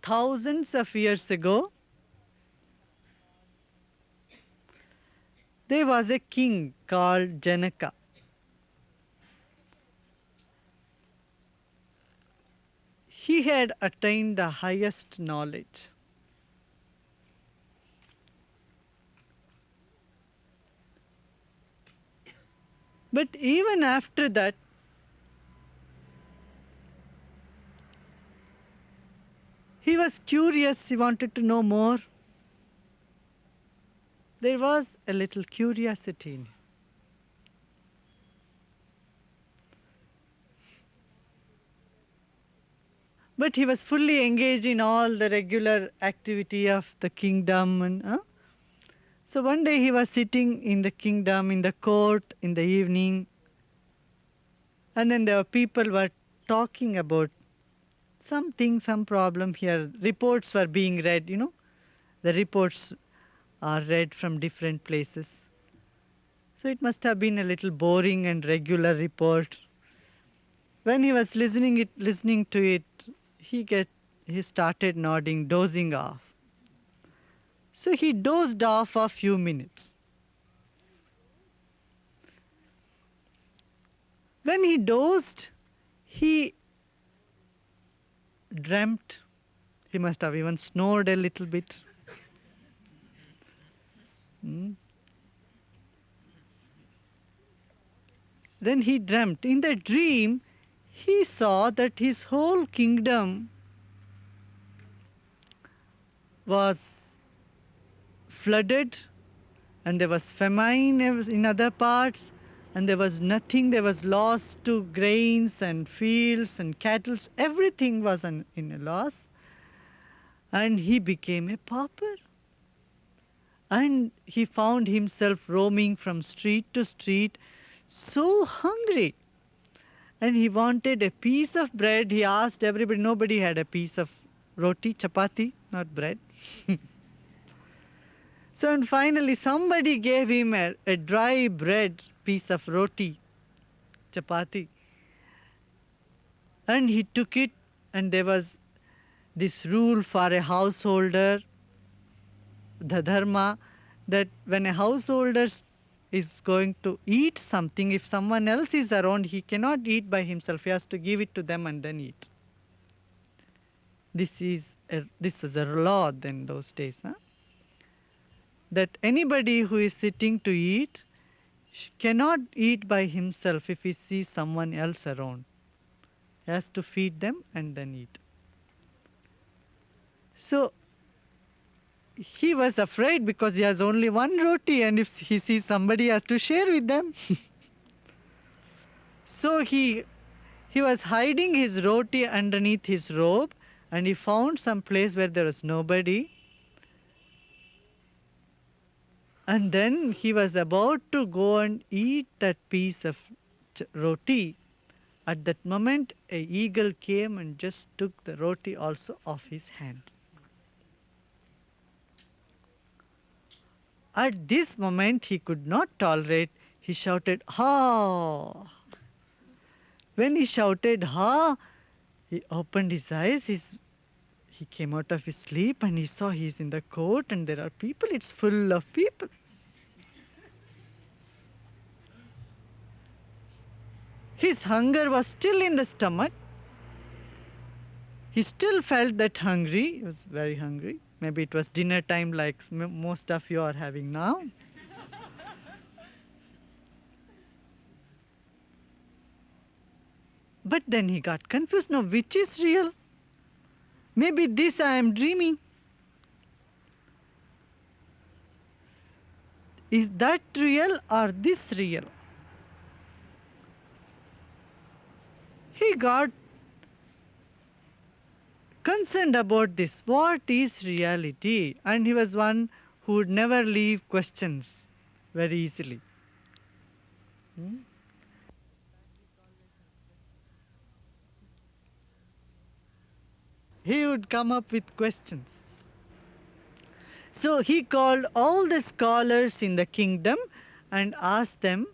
thousands of years ago, there was a king called Janaka. He had attained the highest knowledge. But even after that, he was curious, he wanted to know more. There was a little curiosity in him. But he was fully engaged in all the regular activity of the kingdom. So one day he was sitting in the kingdom, in the court, in the evening. And then there were people were talking about something, some problem here. Reports were being read, The reports are read from different places. So it must have been a little boring and regular report. When he was listening to it, he started nodding, dozing off. So he dozed off for a few minutes. When he dozed, he dreamt. He must have even snored a little bit. Then he dreamt. In the dream, he saw that his whole kingdom was flooded, and there was famine in other parts, and there was nothing. There was loss to grains and fields and cattle. Everything was in a loss. And he became a pauper. And he found himself roaming from street to street, so hungry. And he wanted a piece of bread. He asked everybody. Nobody had a piece of roti, chapati, not bread. So and finally somebody gave him a dry bread, piece of roti, chapati. And he took it, and there was this rule for a householder, the dharma, that when a householder is going to eat something, if someone else is around, he cannot eat by himself. He has to give it to them and then eat. This was a law in those days. That anybody who is sitting to eat cannot eat by himself if he sees someone else around. He has to feed them and then eat. So he was afraid because he has only one roti, and if he sees somebody, he has to share with them. So he was hiding his roti underneath his robe, and he found some place where there was nobody. And then he was about to go and eat that piece of roti. At that moment, an eagle came and just took the roti also off his hand. At this moment, he could not tolerate. He shouted, "Ha!" When he shouted, "Ha!" he opened his eyes. He came out of his sleep and he saw he's in the court and there are people. It's full of people. His hunger was still in the stomach. He still felt that hungry. He was very hungry. Maybe it was dinner time like most of you are having now. But then he got confused. Now, which is real? Maybe this I am dreaming. Is that real or this real? He got concerned about this. What is reality? And he was one who would never leave questions very easily. He would come up with questions. So he called all the scholars in the kingdom and asked them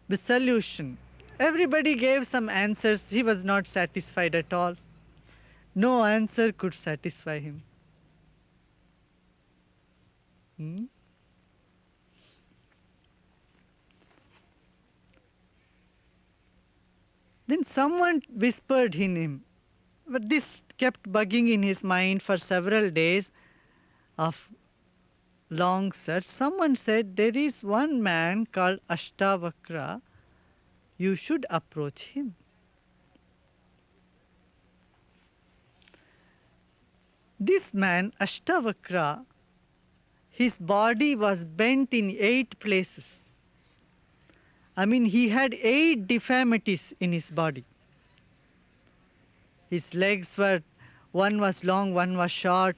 the solution. Everybody gave some answers. He was not satisfied at all. No answer could satisfy him. Hmm? Then someone whispered in him, but this kept bugging in his mind for several days of long search. Someone said, there is one man called Ashtavakra, you should approach him. This man, Ashtavakra, his body was bent in 8 places. I mean, he had 8 deformities in his body. His legs were, one was long, one was short,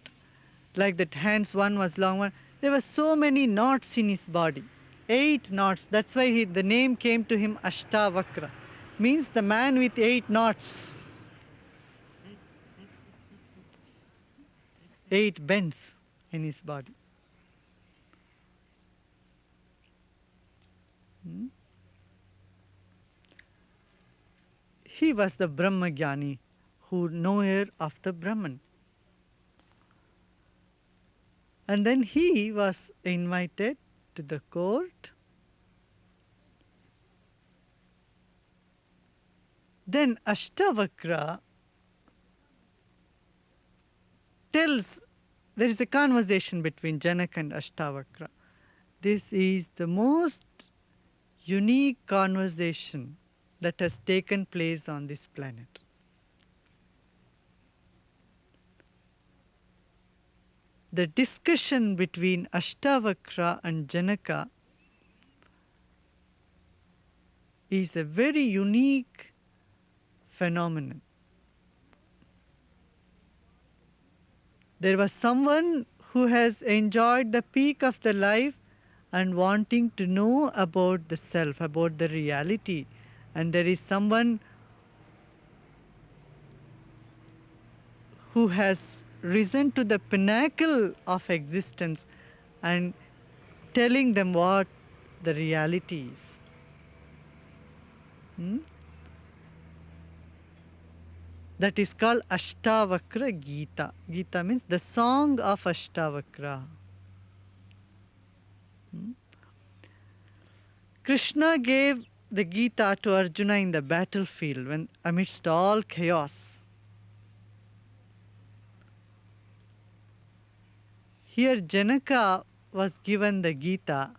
like that hands, one was long, one. There were so many knots in his body. 8 knots. That's why the name came to him Ashtavakra. Means the man with 8 knots. 8 bends in his body. Hmm? He was the Brahmagyani who knower of the Brahman. And then he was invited to the court. Then Ashtavakra tells, there is a conversation between Janaka and Ashtavakra. This is the most unique conversation that has taken place on this planet. The discussion between Ashtavakra and Janaka is a very unique phenomenon. There was someone who has enjoyed the peak of the life and wanting to know about the self, about the reality. And there is someone who has risen to the pinnacle of existence and telling them what the reality is. Hmm? That is called Ashtavakra Gita. Gita means the song of Ashtavakra. Hmm? Krishna gave the Gita to Arjuna in the battlefield when amidst all chaos. Here Janaka was given the Gita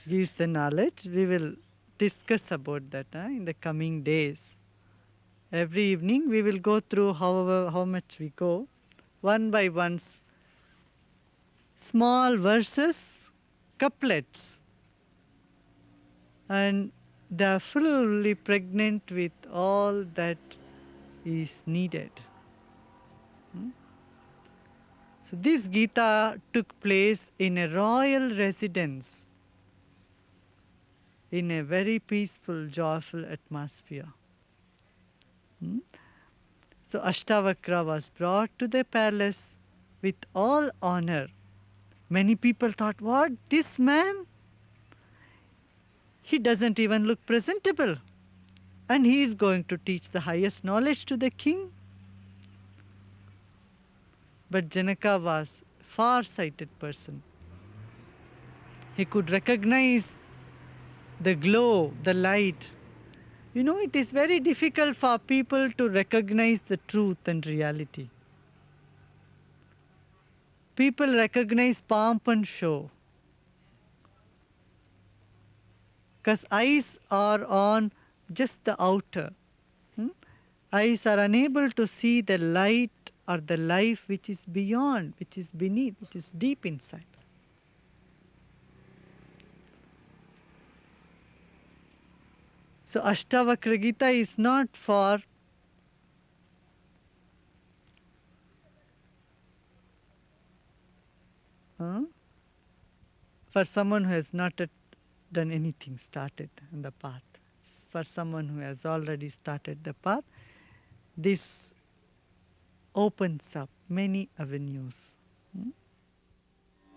gives the knowledge. We will discuss about that in the coming days. Every evening we will go through how much we go, one by one, small verses, couplets, and they are fully pregnant with all that is needed. So this Gita took place in a royal residence in a very peaceful, joyful atmosphere. So Ashtavakra was brought to the palace with all honor. Many people thought, what, this man? He doesn't even look presentable. And he is going to teach the highest knowledge to the king. But Janaka was a far-sighted person. He could recognize the glow, the light. You know, it is very difficult for people to recognize the truth and reality. People recognize pomp and show, because eyes are on just the outer. Eyes are unable to see the light or the life which is beyond, which is beneath, which is deep inside. So Ashtavakra Gita is not for someone who has not yet done anything, started on the path. For someone who has already started the path, this opens up many avenues.